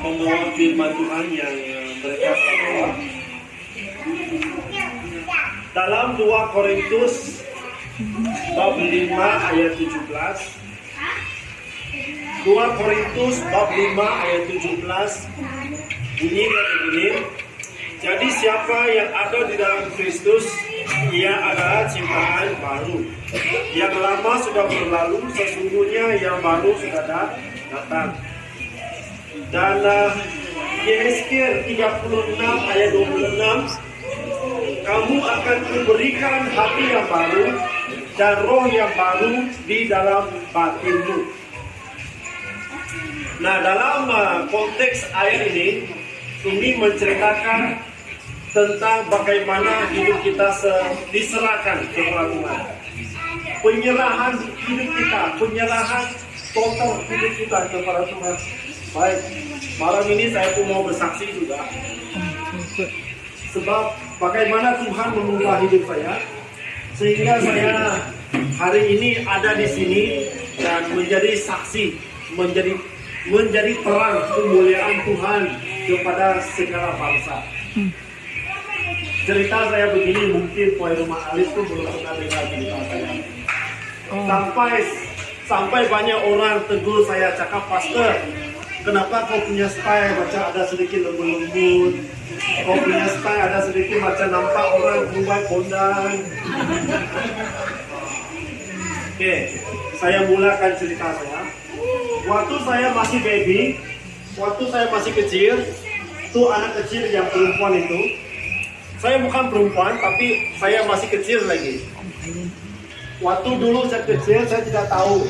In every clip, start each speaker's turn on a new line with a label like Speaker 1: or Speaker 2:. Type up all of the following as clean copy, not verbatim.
Speaker 1: membawa firman Tuhan yang mereka bawa. Dalam 2 Korintus bab 5 ayat 17. 2 Korintus bab 5 ayat 17 bunyinya begini. Jadi siapa yang ada di dalam Kristus, ia adalah ciptaan baru. Yang lama sudah berlalu, sesungguhnya yang baru sudah datang. Dan Yesaya 36 ayat 26, kamu akan kuberikan hati yang baru dan roh yang baru di dalam batinmu. Nah, dalam konteks ayat ini menceritakan tentang bagaimana hidup kita diserahkan kepada Tuhan. Penyerahan hidup kita, penyerahan total hidup kita kepada Tuhan. Baik, malam ini saya pun mau bersaksi juga. Sebab bagaimana Tuhan mengubah hidup saya, sehingga saya hari ini ada di sini dan menjadi saksi, menjadi terang kemuliaan Tuhan kepada segala bangsa. Cerita saya begini, mungkin Poin Rumah Alis pun belum pernah dengar cerita saya. Sampai banyak orang tegur saya, cakap, pastor, kenapa kau punya style macam ada sedikit lembut-lembut, kau punya style ada sedikit macam nampak orang berubah kondang. Oke, saya mulakan cerita saya. Waktu saya masih baby, waktu saya masih kecil, itu anak kecil yang perempuan itu. Saya bukan perempuan, tapi saya masih kecil lagi. Waktu dulu saya kecil, saya tidak tahu.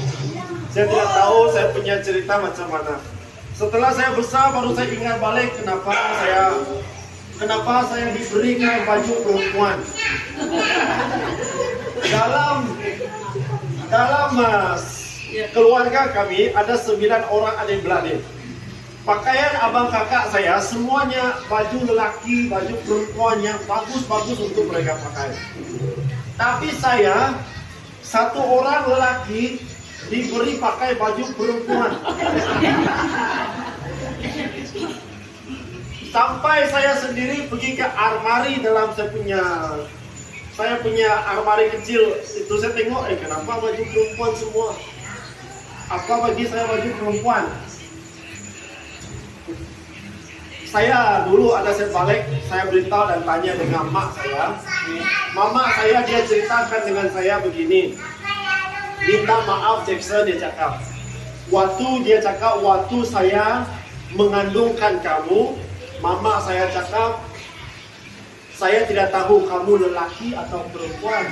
Speaker 1: Saya tidak tahu saya punya cerita macam mana. Setelah saya besar, baru saya ingat balik kenapa saya diberikan baju perempuan. Dalam keluarga kami ada 9 orang adik-beradik. Pakaian abang kakak saya semuanya baju lelaki, baju perempuan yang bagus-bagus untuk mereka pakai. Tapi saya, satu orang lelaki diberi pakai baju perempuan. Sampai saya sendiri pergi ke armari dalam saya punya armari kecil. Itu saya tengok, kenapa baju perempuan semua? Apa bagi saya baju perempuan? Saya dulu ada set balik, saya beritahu dan tanya dengan mak saya. Mama saya dia ceritakan dengan saya begini. Minta maaf Jackson, dia cakap. Waktu saya mengandungkan kamu, mama saya cakap, saya tidak tahu kamu lelaki atau perempuan.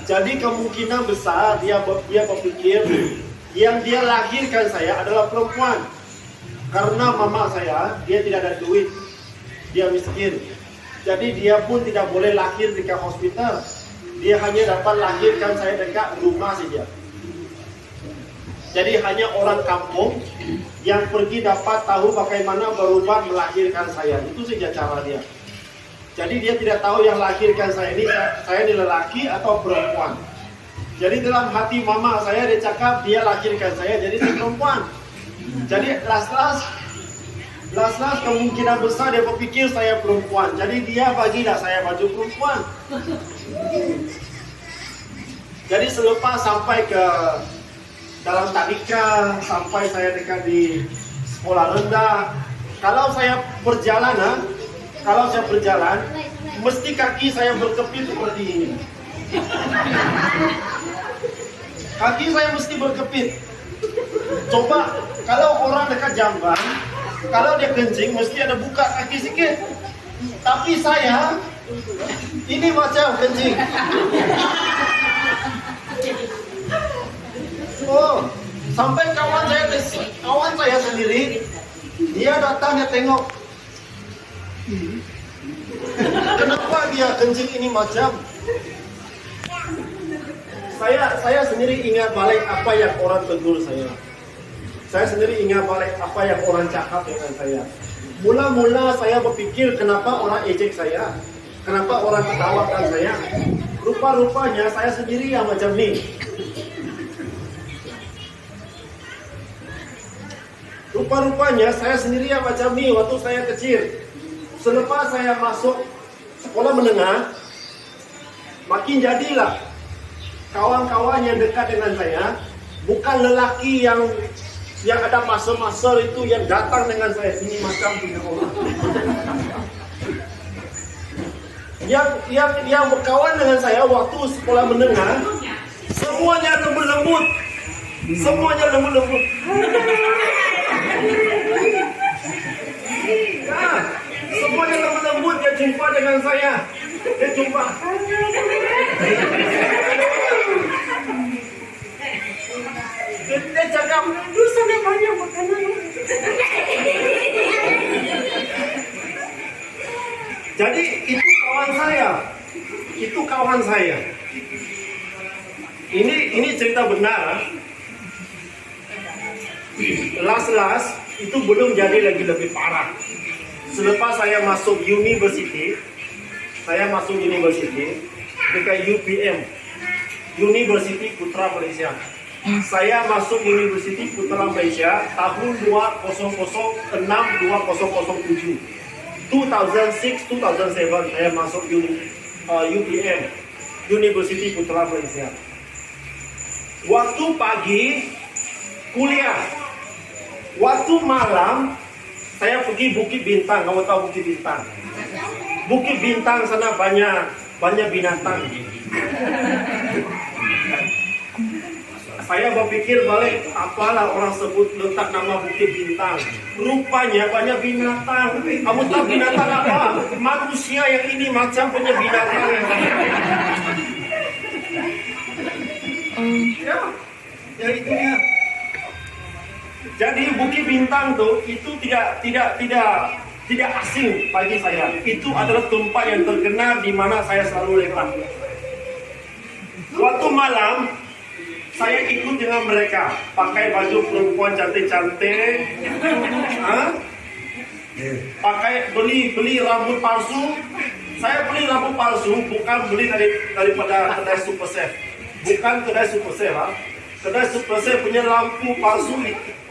Speaker 1: Jadi kemungkinan besar dia berpikir yang dia lahirkan saya adalah perempuan. Karena mama saya, dia tidak ada duit, dia miskin. Jadi dia pun tidak boleh lahir dekat hospital. Dia hanya dapat lahirkan saya dekat rumah saja. Jadi hanya orang kampung yang pergi dapat tahu bagaimana berubah melahirkan saya. Itu saja cara dia. Jadi dia tidak tahu yang lahirkan saya ini lelaki atau perempuan. Jadi dalam hati mama saya dia cakap dia lahirkan saya jadi perempuan. Jadi last kemungkinan besar dia berpikir saya perempuan. Jadi dia bagilah saya baju perempuan. Jadi selepas sampai ke dalam tadika, sampai saya dekat di sekolah rendah, kalau saya berjalan, mesti kaki saya berkepit seperti ini. Kaki saya mesti berkepit. Coba kalau orang dekat jamban, kalau dia kencing mesti ada buka kaki sedikit. Tapi saya ini macam kencing. Oh, sampai kawan saya sendiri, dia datang, dia tengok. Kenapa dia kencing ini macam? Saya sendiri ingat balik apa yang orang tegur saya. Saya sendiri ingat balik apa yang orang cakap dengan saya. Mula-mula saya berpikir kenapa orang ejek saya, kenapa orang ketawakan saya. Rupa-rupanya saya sendiri yang macam ni. Rupa-rupanya saya sendirian macam ni waktu saya kecil. Selepas saya masuk sekolah menengah, makin jadilah kawan-kawan yang dekat dengan saya, bukan lelaki yang ada masa-masa itu yang datang dengan saya ini macam punya orang. yang berkawan dengan saya waktu sekolah menengah, semuanya lembut-lembut. Semuanya lembut-lembut. Nah, semuanya lembut-lembut. Dia jumpa dengan saya. Dia jumpa. Dia cakap, "Lu sana banyak makanan." Jadi itu kawan saya. Itu kawan saya. Ini cerita benar. Las itu belum jadi lagi lebih parah. Selepas saya masuk university dekat UPM, University Putra Malaysia. Saya masuk University Putra Malaysia tahun 2006-2007. 2006-2007 saya masuk UPM, University Putra Malaysia. Waktu pagi kuliah, waktu malam saya pergi Bukit Bintang. Kamu tahu Bukit Bintang? Bukit Bintang sana banyak binatang. Saya berpikir balik, apalah orang sebut letak nama Bukit Bintang. Rupanya banyak binatang. Kamu tahu binatang apa? Manusia yang ini macam punya binatang. Ya itu dia. Jadi Bukit Bintang tuh itu tidak asing bagi saya. Itu adalah tempat yang terkenal di mana saya selalu lewat. Waktu malam saya ikut dengan mereka, pakai baju perempuan cantik-cantik, pakai beli rambut palsu. Saya beli rambut palsu bukan beli daripada kedai Super Chef, bukan kedai Super Chef. Kedai Super Chef punya lampu palsu,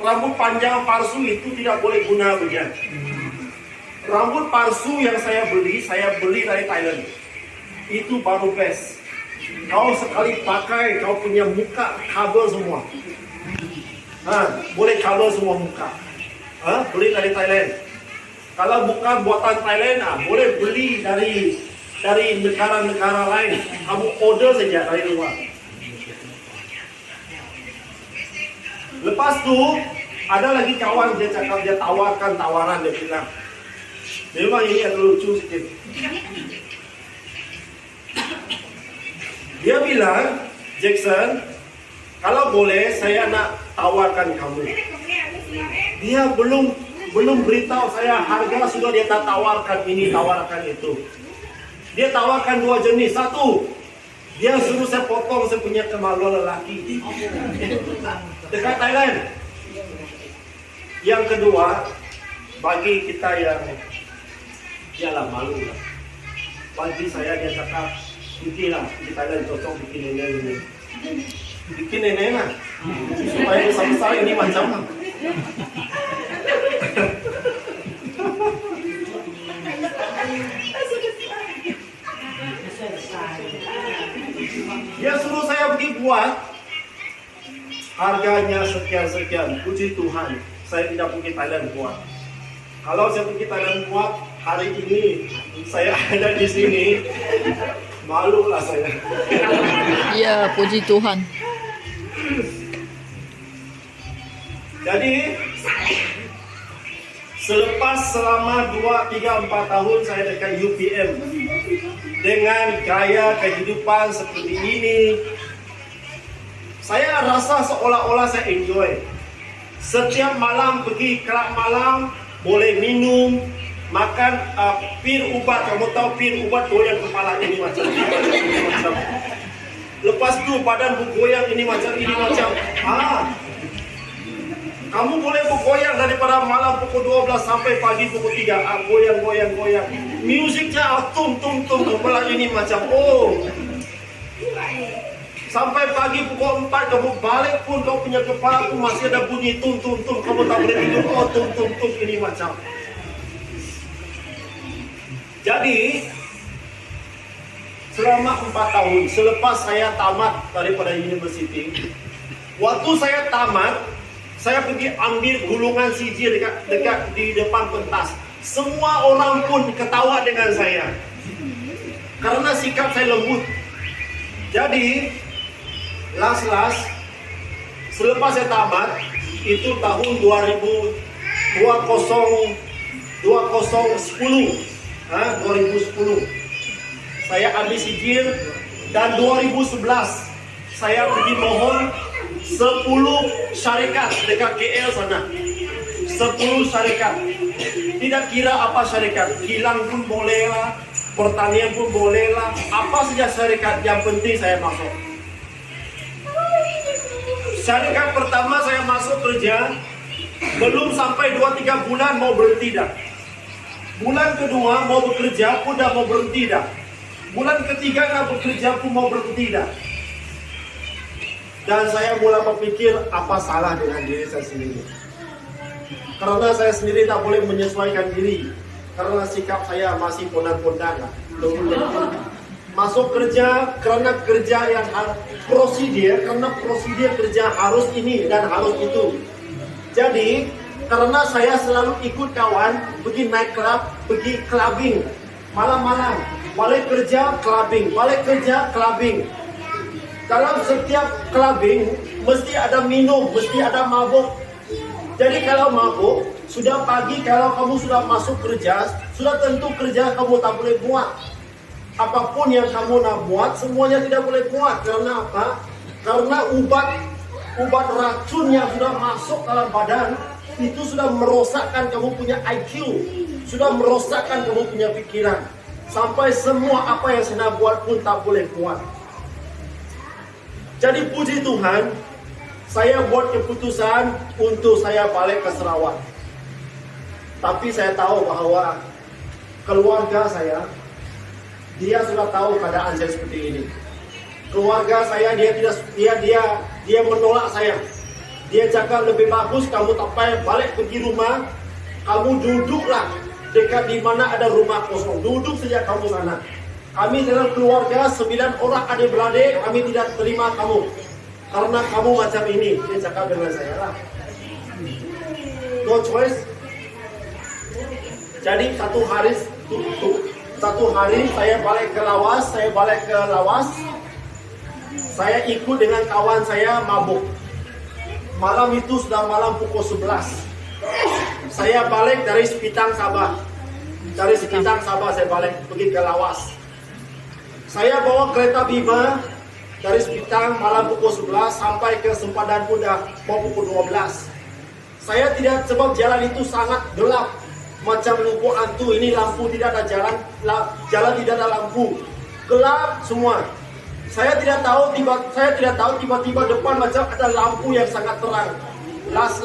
Speaker 1: rambut panjang palsu itu tidak boleh guna bagian. Rambut palsu yang saya beli dari Thailand. Itu baru best. Kau sekali pakai, kau punya muka cover semua. Boleh cover semua muka. Beli dari Thailand. Kalau bukan buatan Thailand, boleh beli dari negara-negara lain. Kamu order saja dari luar. Lepas tu ada lagi kawan dia cakap, dia tawarkan tawaran, dia bilang, memang ini agak lucu sikit. Dia bilang, "Jackson, kalau boleh saya nak tawarkan kamu." Dia belum beritahu saya harga, sudah dia tak tawarkan ini, tawarkan itu. Dia tawarkan dua jenis. Satu, dia suruh saya potong saya punya kemaluan lelaki dekat Thailand. Yang kedua, bagi kita yang ialah malu lah. Bagi saya dia cakap, bikinlah di Thailand cocok bikin nenek ini. Bikin nenek lah. Supaya besar-besar ini macam lah. Dia suruh saya pergi buat, harganya sekian-sekian. Puji Tuhan, saya tidak pergi Thailand buat. Kalau saya pergi Thailand buat, hari ini saya ada di sini, malulah saya.
Speaker 2: Ya, puji Tuhan.
Speaker 1: Jadi, selama 2, 3, 4 tahun saya dekat UPM, dengan gaya kehidupan seperti ini, saya rasa seolah-olah saya enjoy. Setiap malam pergi kelab malam, boleh minum, makan pil ubat. Kamu tahu pil ubat goyang kepala ini macam. Lepas tu badan bergoyang ini macam. Kamu boleh bergoyang daripada malam pukul 12 sampai pagi pukul 3. Goyang. Musiknya tum kepala ini macam. Sampai pagi pukul 4 kamu balik pun kau punya kepala pun masih ada bunyi tum tum tum. Kamu tak boleh tidur. Oh tum tum tum ini macam. Jadi selama 4 tahun selepas saya tamat daripada university, waktu saya tamat, saya pergi ambil gulungan sijil dekat di depan pentas. Semua orang pun ketawa dengan saya karena sikap saya lembut. Jadi last selepas saya tamat itu tahun 2010 saya ambil sijil dan 2011 saya pergi mohon 10 syarikat dekat KL sana. 10 syarikat. Tidak kira apa syarikat, kilang pun boleh lah, pertanian pun boleh lah, apa saja syarikat, yang penting saya masuk. Syarikat pertama saya masuk kerja, belum sampai 2-3 bulan mau berhenti dah. Bulan kedua mau bekerja pun dah mau berhenti dah. Bulan ketiga nggak bekerja pun mau berhenti dah. Dan saya mulai berpikir apa salah dengan diri saya sendiri. Karena saya sendiri tak boleh menyesuaikan diri. Karena sikap saya masih pondang-pondang lah. Masuk kerja karena kerja yang prosedur, karena prosedur kerja harus ini dan harus itu. Jadi karena saya selalu ikut kawan pergi night club, pergi clubbing malam-malam, balik kerja clubbing, balik kerja clubbing. Dalam setiap clubbing mesti ada minum, mesti ada mabuk. Jadi kalau mabuk, sudah pagi kalau kamu sudah masuk kerja, sudah tentu kerja kamu tak boleh buat. Apapun yang kamu nak buat, semuanya tidak boleh buat. Karena apa? Karena obat racun yang sudah masuk dalam badan, itu sudah merosakkan kamu punya IQ, sudah merosakkan kamu punya pikiran. Sampai semua apa yang saya nak buat pun tak boleh buat. Jadi puji Tuhan, saya buat keputusan untuk saya balik ke Sarawak. Tapi saya tahu bahwa keluarga saya, dia sudah tahu keadaan saya seperti ini. Keluarga saya dia menolak saya. Dia cakap lebih bagus kamu tak payah balik pergi rumah, kamu duduklah dekat di mana ada rumah kosong. Duduk saja kamu sana. Kami dalam keluarga 9 orang adik-beradik, kami tidak terima kamu karena kamu macam ini. Dia cakap dengan saya lah. No choice. Jadi satu hari saya balik ke Lawas. Saya ikut dengan kawan saya mabuk. Malam itu sudah malam pukul 11. Saya balik dari Sepitang Sabah. Dari Sepitang Sabah saya balik pergi ke Lawas. Saya bawa kereta Bima dari Sepitang malam pukul 11 sampai ke Sempadan pun dah mau pukul 12. Saya tidak, sebab jalan itu sangat gelap. Macam lampu hantu, ini lampu tidak ada jalan tidak ada lampu, gelap semua. Saya tidak tahu tiba-tiba depan macam ada lampu yang sangat terang. Las.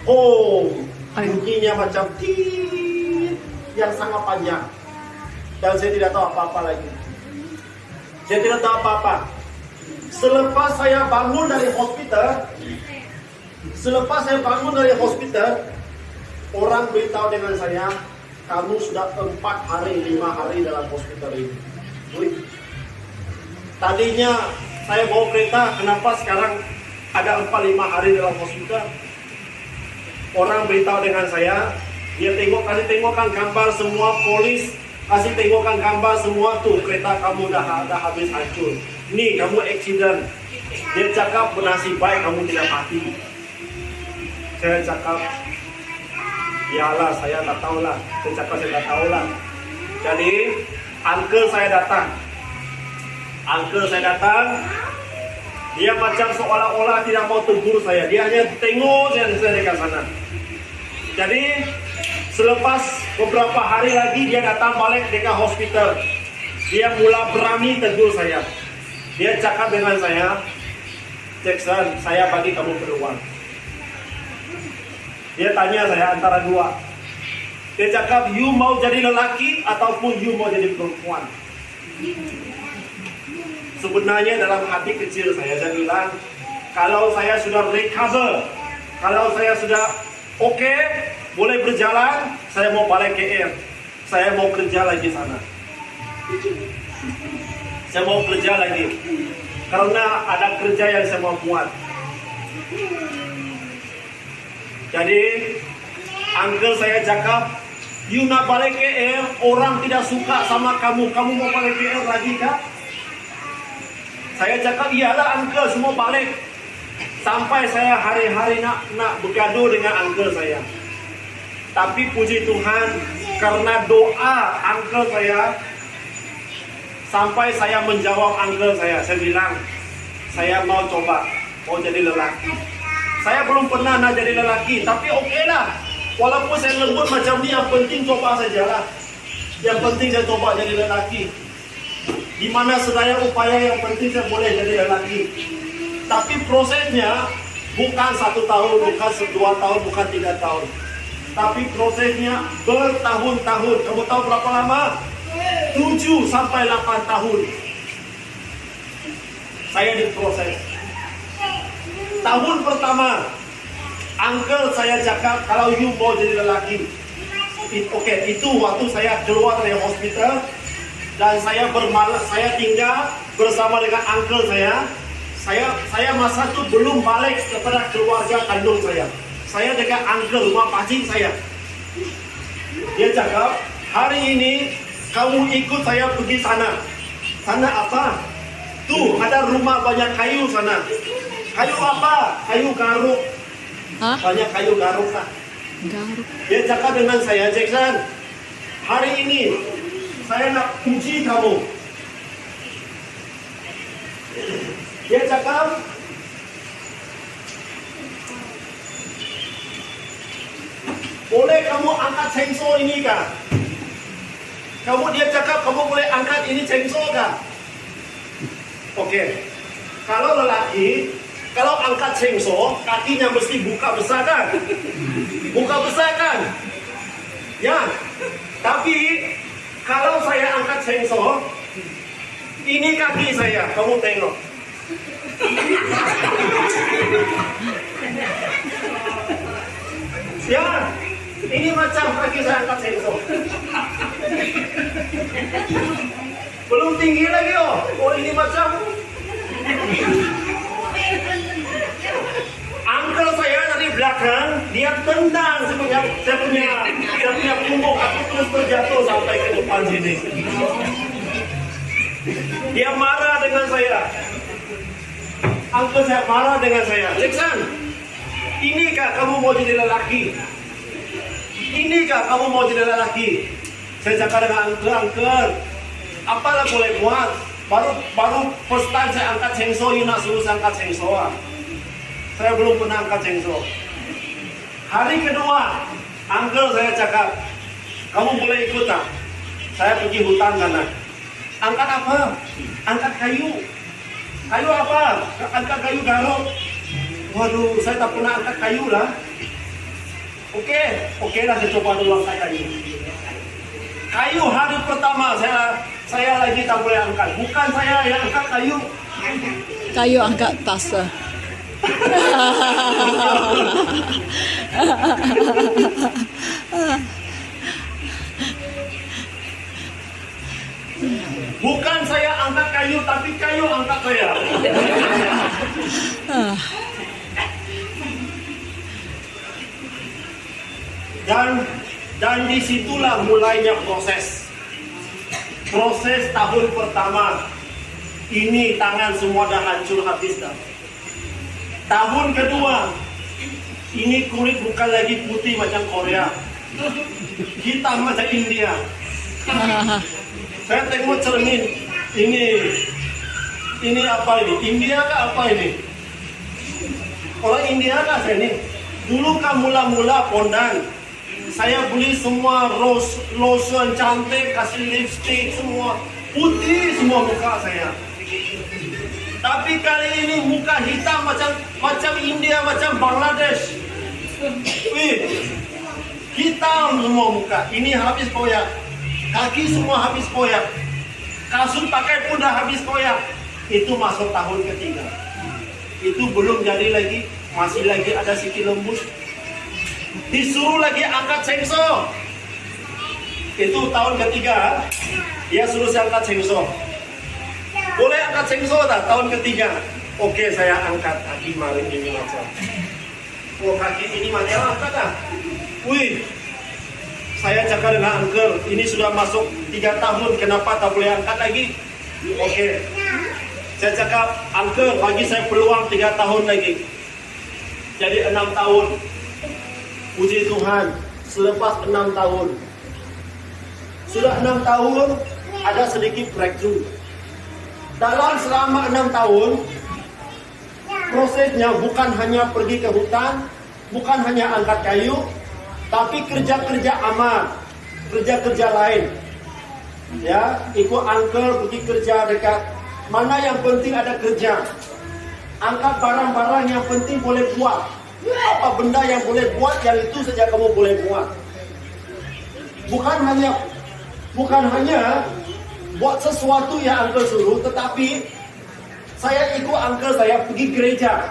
Speaker 1: Oh, bunyinya macam tit yang sangat panjang. Dan saya tidak tahu apa-apa lagi. Saya tidak tahu apa-apa. Selepas saya bangun dari hospital, orang beritahu dengan saya, kamu sudah 4 hari, 5 hari dalam hospital ini. Tadinya saya bawa kereta, kenapa sekarang ada 4-5 hari dalam hospital? Orang beritahu dengan saya, kasih tengokkan gambar semua polis, kasih tengokkan gambar semua tuh kereta kamu dah habis hancur. Nih kamu accident. Dia cakap bernasib baik kamu tidak mati. Saya cakap, yalah saya tak tahulah. Saya tak tahulah. Jadi uncle saya datang. Dia macam seolah-olah tidak mau tegur saya. Dia hanya tengok saya dekat sana. Jadi selepas beberapa hari lagi dia datang balik dekat hospital. Dia mula berani tegur saya. Dia cakap dengan saya, Jackson, saya bagi kamu peluang. Dia tanya saya antara dua. Dia cakap, you mau jadi lelaki ataupun you mau jadi perempuan? Sebenarnya dalam hati kecil saya bilang, kalau saya sudah recover, kalau saya sudah oke, boleh berjalan, saya mau balik KL. Saya mau kerja lagi sana. Saya mau kerja lagi. Karena ada kerja yang saya mau buat. Jadi, uncle saya cakap, you nak balik KL, orang tidak suka sama kamu. Kamu mau balik KL lagi kah? Saya cakap, iyalah uncle, semua balik. Sampai saya hari-hari nak bergaduh dengan uncle saya. Tapi puji Tuhan, karena doa uncle saya, sampai saya menjawab uncle saya bilang, saya mau coba, mau jadi lelaki. Saya belum pernah nak jadi lelaki, tapi oke lah. Walaupun saya lembut macam ni, yang penting coba sajalah. Yang penting saya coba jadi lelaki. Di mana sedaya upaya, yang penting saya boleh jadi lelaki. Tapi prosesnya bukan 1 tahun, bukan 2 tahun, bukan 3 tahun. Tapi prosesnya bertahun-tahun. Kamu tahu berapa lama? 7 sampai 8 tahun. Saya diproses. Tahun pertama, uncle saya cakap, kalau you mau jadi lelaki, oke, itu waktu saya keluar dari hospital dan saya tinggal bersama dengan uncle saya. Saya masa itu belum balik kepada keluarga kandung saya. Saya dekat uncle rumah pakcik saya. Dia cakap, hari ini kamu ikut saya pergi sana. Sana apa? Tuh ada rumah banyak kayu sana. Kayu apa? Kayu garuk.
Speaker 2: Hah?
Speaker 1: Banyak kayu garuk lah.
Speaker 2: Garuk.
Speaker 1: Dia cakap dengan saya, Jackson, hari ini saya nak uji kamu. Dia cakap, boleh kamu angkat cengso ini kah? Dia cakap, kamu boleh angkat ini cengso kah? Oke. Kalau lelaki, kalau angkat cengso, kakinya mesti buka besar kan? Buka besar kan? Ya. Tapi, kalau saya angkat cengso, ini kaki saya, kamu tengok. Ya, ini macam kaki saya angkat cengso. Belum tinggi lagi oh. Oh ini macam. Uncle saya dari belakang, dia tendang saya punya punggung, aku terus terjatuh sampai ke depan sini. Dia marah dengan saya. Uncle saya marah dengan saya. Jackson, inikah kamu mau jadi lelaki? Inikah kamu mau jadi lelaki? Saya cakap dengan uncle, apalah boleh buat? Baru first time saya angkat cengso, you nak suruh saya angkat cengso. Saya belum pernah angkat cengso. Hari kedua, uncle saya cakap, kamu boleh ikut tak? Saya pergi hutan sana. Angkat apa? Angkat kayu. Kayu apa? Angkat kayu garuk. Waduh, saya tak pernah angkat kayu lah. Oke lah, saya coba dulu angkat kayu. Kayu hari pertama saya lagi tak boleh angkat. Bukan saya yang angkat kayu.
Speaker 2: Kayu angkat pasar.
Speaker 1: Bukan saya angkat kayu, tapi kayu angkat saya. Dan disitulah mulainya proses tahun pertama. Ini tangan semua dah hancur habis dah. Tahun kedua, ini kulit bukan lagi putih macam Korea, hitam macam India. Saya tengok cermin, ini apa ini? India kah apa ini? Orang India kah saya ini? Dulu kan mula-mula pondan, saya beli semua lotion cantik, kasih lipstick semua, putih semua muka saya. Tapi kali ini muka hitam macam India, macam Bangladesh. Wih, hitam semua muka. Ini habis koyak. Kaki semua habis koyak. Kasut pakai pun dah habis koyak. Itu masuk tahun ketiga. Itu belum jadi lagi, masih lagi ada siti lembut. Disuruh lagi angkat cengso. Itu tahun ketiga, dia suruh saya angkat cengso. Boleh angkat cengso tak? Tahun ketiga. Oke, saya angkat kaki maring ini macam. Oh, kaki ini macam angkat tak? Wih, saya cakap dengan uncle, ini sudah masuk 3 tahun, kenapa tak boleh angkat lagi? Oke, saya cakap, uncle, bagi saya peluang 3 tahun lagi. Jadi 6 tahun. Puji Tuhan, selepas 6 tahun. Sudah 6 tahun, ada sedikit breakthrough. Dalam selama 6 tahun, prosesnya bukan hanya pergi ke hutan, bukan hanya angkat kayu, tapi kerja-kerja amal, kerja-kerja lain. Ya, ikut uncle pergi kerja dekat mana yang penting ada kerja. Angkat barang-barang yang penting boleh buat. Apa benda yang boleh buat, yang itu saja kamu boleh buat. Bukan hanya buat sesuatu yang uncle suruh, tetapi saya ikut uncle saya pergi gereja.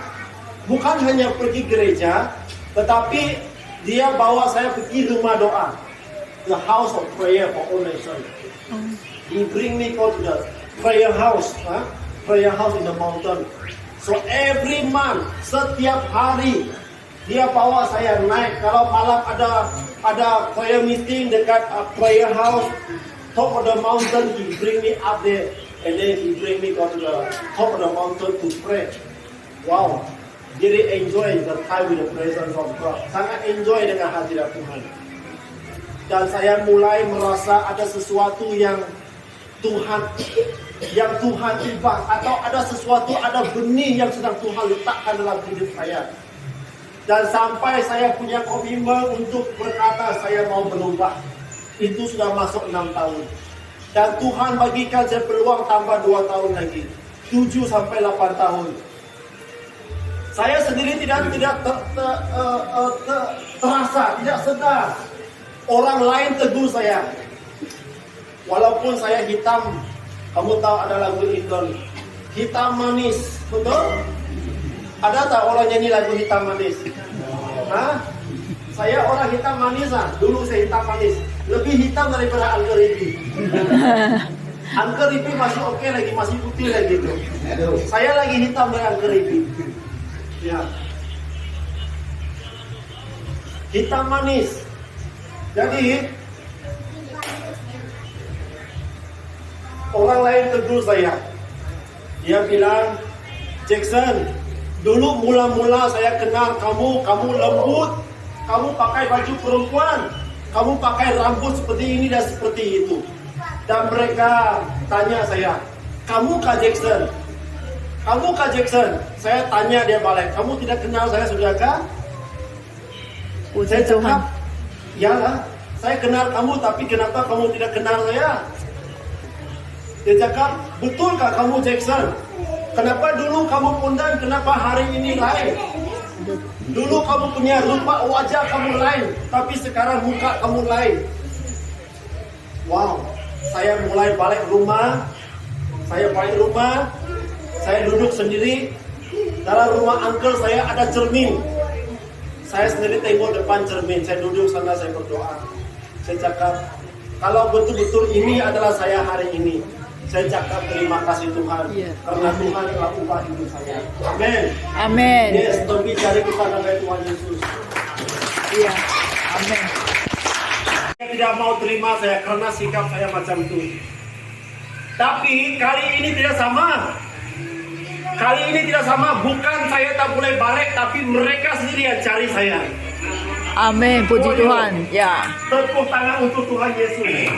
Speaker 1: Bukan hanya pergi gereja, tetapi dia bawa saya pergi rumah doa. The house of prayer for all nations. He bring me go to the prayer house. Prayer house in the mountain. So every month, setiap hari, dia bawa saya naik. Kalau malam ada prayer meeting dekat prayer house, top of the mountain, he bring me up there. And then he bring me go to the top of the mountain to pray. Wow. Jadi enjoy the time with the presence of God. Sangat enjoy dengan hadirat Tuhan. Dan saya mulai merasa ada sesuatu yang Tuhan ibas, atau ada sesuatu, ada benih yang sedang Tuhan letakkan dalam hidup saya. Dan sampai saya punya komitmen untuk berkata saya mau berubah. Itu sudah masuk 6 tahun. Dan Tuhan bagikan saya peluang tambah 2 tahun lagi. 7 sampai 8 tahun. Saya sendiri tidak terasa, tidak sedar. Orang lain tegur saya. Walaupun saya hitam, kamu tahu ada lagu Indon, hitam manis, betul? Ada tak orang nyanyi lagu hitam manis? Hah? Saya orang hitam manis lah. Dulu saya hitam manis. Lebih hitam daripada Uncle Ripi. Uncle Ripi masih oke lagi, masih putih lagi tuh. Saya lagi hitam dari Uncle Ripi. Ya. Hitam manis. Jadi orang lain tegur saya. Dia bilang, Jackson, dulu mula-mula saya kenal kamu lembut, kamu pakai baju perempuan, kamu pakai rambut seperti ini dan seperti itu. Dan mereka tanya saya, kamu Kak Jackson? Kamu Kak Jackson? Saya tanya dia balik, kamu tidak kenal saya sudah kah? Saya cakap, ya lah, saya kenal kamu, tapi kenapa kamu tidak kenal saya? Dia cakap, betulkah kamu Jackson? Kenapa dulu kamu pundan, kenapa hari ini lain? Dulu kamu punya rupa wajah kamu lain, tapi sekarang muka kamu lain. Wow, saya mulai balik rumah. Saya duduk sendiri. Dalam rumah uncle saya ada cermin. Saya sendiri tengok depan cermin. Saya duduk sana, saya berdoa. Saya cakap, kalau betul-betul ini adalah saya hari ini, saya cakap terima kasih Tuhan, karena Tuhan telah ubah hidup saya. Amin.
Speaker 2: Amin.
Speaker 1: Yes, lebih dari kita dengan Tuhan Yesus.
Speaker 2: Iya. Amin.
Speaker 1: Saya tidak mau terima saya karena sikap saya macam itu. Tapi kali ini tidak sama. Kali ini tidak sama. Bukan saya tak boleh balik, tapi mereka sendiri yang cari saya.
Speaker 2: Amin. Puji Tuhan. Ya.
Speaker 1: Tepuk tangan untuk Tuhan Yesus.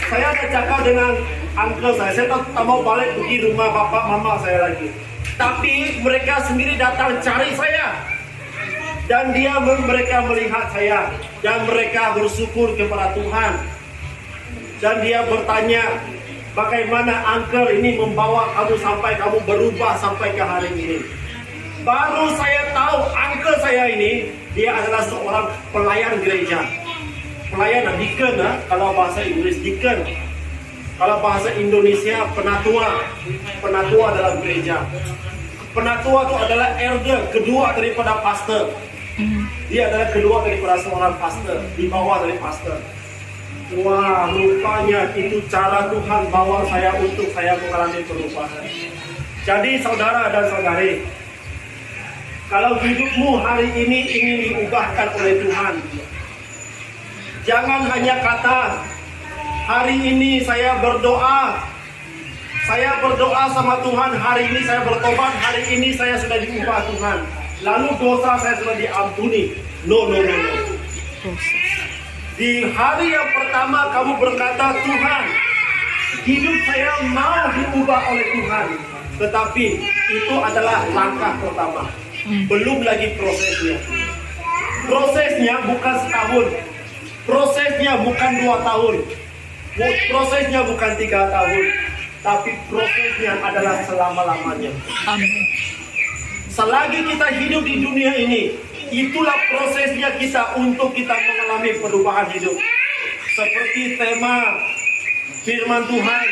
Speaker 1: Saya ada cakap dengan uncle saya tak mau balik pergi rumah bapak mama saya lagi. Tapi mereka sendiri datang cari saya. Dan mereka melihat saya. Dan mereka bersyukur kepada Tuhan. Dan dia bertanya, bagaimana uncle ini membawa kamu sampai kamu berubah sampai ke hari ini. Baru saya tahu uncle saya ini, dia adalah seorang pelayan gereja. Pelayan deacon, kalau bahasa Inggris deacon. Kalau bahasa Indonesia, penatua dalam gereja. Penatua itu adalah elder, kedua daripada pastor. Dia adalah kedua daripada seorang pastor, di bawah dari pastor. Wah, rupanya itu cara Tuhan bawa saya untuk saya mengalami perubahan. Jadi saudara dan saudari, kalau hidupmu hari ini ingin diubahkan oleh Tuhan, jangan hanya kata, hari ini saya berdoa sama Tuhan, hari ini saya bertobat, hari ini saya sudah diubah Tuhan, lalu dosa saya sudah diampuni. No. Di hari yang pertama kamu berkata, Tuhan, hidup saya mau diubah oleh Tuhan. Tetapi itu adalah langkah pertama. Belum lagi prosesnya. Prosesnya bukan setahun. Prosesnya bukan 2 tahun. Prosesnya bukan 3 tahun. Tapi prosesnya adalah selama-lamanya.
Speaker 2: Amin.
Speaker 1: Selagi kita hidup di dunia ini, itulah prosesnya kita untuk kita mengalami perubahan hidup. Seperti tema firman Tuhan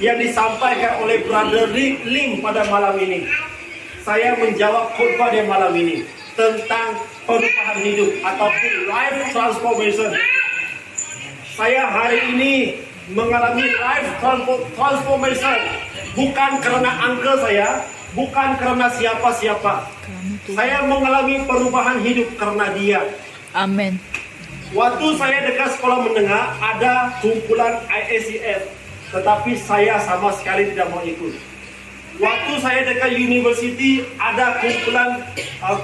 Speaker 1: yang disampaikan oleh Brother Lim pada malam ini. Saya menjawab khotbah dia malam ini tentang perubahan hidup ataupun life transformation. Saya hari ini mengalami life transformation bukan karena uncle saya, bukan karena siapa-siapa. Saya mengalami perubahan hidup karena dia.
Speaker 2: Amin.
Speaker 1: Waktu saya dekat sekolah menengah ada kumpulan ISCF, tetapi saya sama sekali tidak mau ikut. Waktu saya dekat university ada kumpulan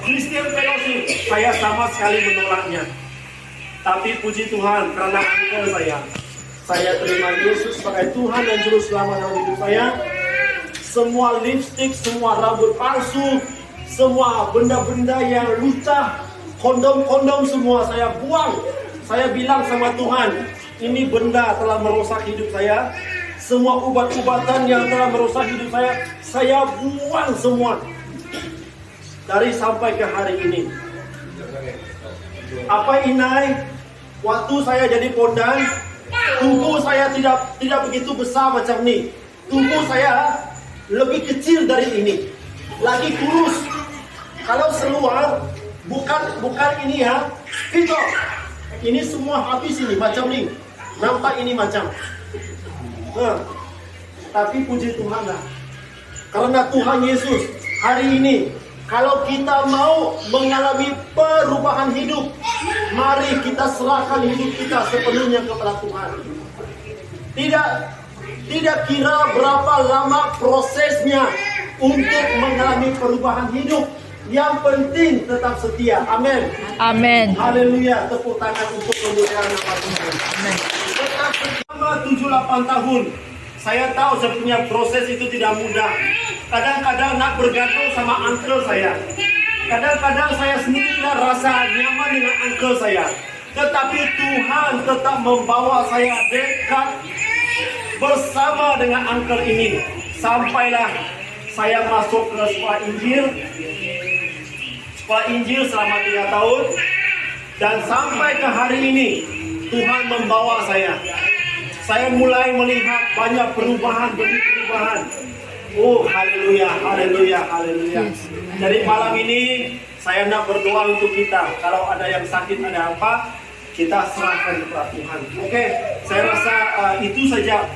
Speaker 1: Christian Fellowship, saya sama sekali menolaknya. Tapi puji Tuhan, karena uncle saya terima Yesus sebagai Tuhan dan Juru Selamat dalam hidup saya. Semua lipstick, semua rambut palsu, semua benda-benda yang lucah, kondom-kondom semua saya buang. Saya bilang sama Tuhan, ini benda telah merusak hidup saya. Semua ubat-ubatan yang telah merusak hidup saya buang semua. Dari sampai ke hari ini. Apa inai? Waktu saya jadi pondan, tubuh saya tidak begitu besar macam ni. Tubuh saya lebih kecil dari ini. Lagi kurus. Kalau seluar, bukan ini ya, itu. Ini semua habis ini macam ni. Nampak ini macam. Tapi puji Tuhan lah. Karena Tuhan Yesus hari ini, kalau kita mau mengalami perubahan hidup, mari kita serahkan hidup kita sepenuhnya kepada Tuhan. Tidak kira berapa lama prosesnya untuk mengalami perubahan hidup. Yang penting tetap setia. Amin.
Speaker 2: Amin.
Speaker 1: Haleluya. Tepuk tangan untuk kemuliaan nama Tuhan.
Speaker 2: Amin.
Speaker 1: Tetap selama 7-8 tahun. Saya tahu saya punya proses itu tidak mudah. Kadang-kadang nak bergantung sama uncle saya. Kadang-kadang saya sendiri rasa nyaman dengan uncle saya. Tetapi Tuhan tetap membawa saya dekat bersama dengan uncle ini. Sampailah saya masuk ke sekolah Injil. Sekolah Injil selama 3 tahun. Dan sampai ke hari ini Tuhan membawa saya. Saya mulai melihat banyak perubahan demi perubahan. Oh, haleluya, haleluya, haleluya. Jadi malam ini saya nak berdoa untuk kita. Kalau ada yang sakit, ada apa, kita serahkan kepada Tuhan. Oke, saya rasa itu saja.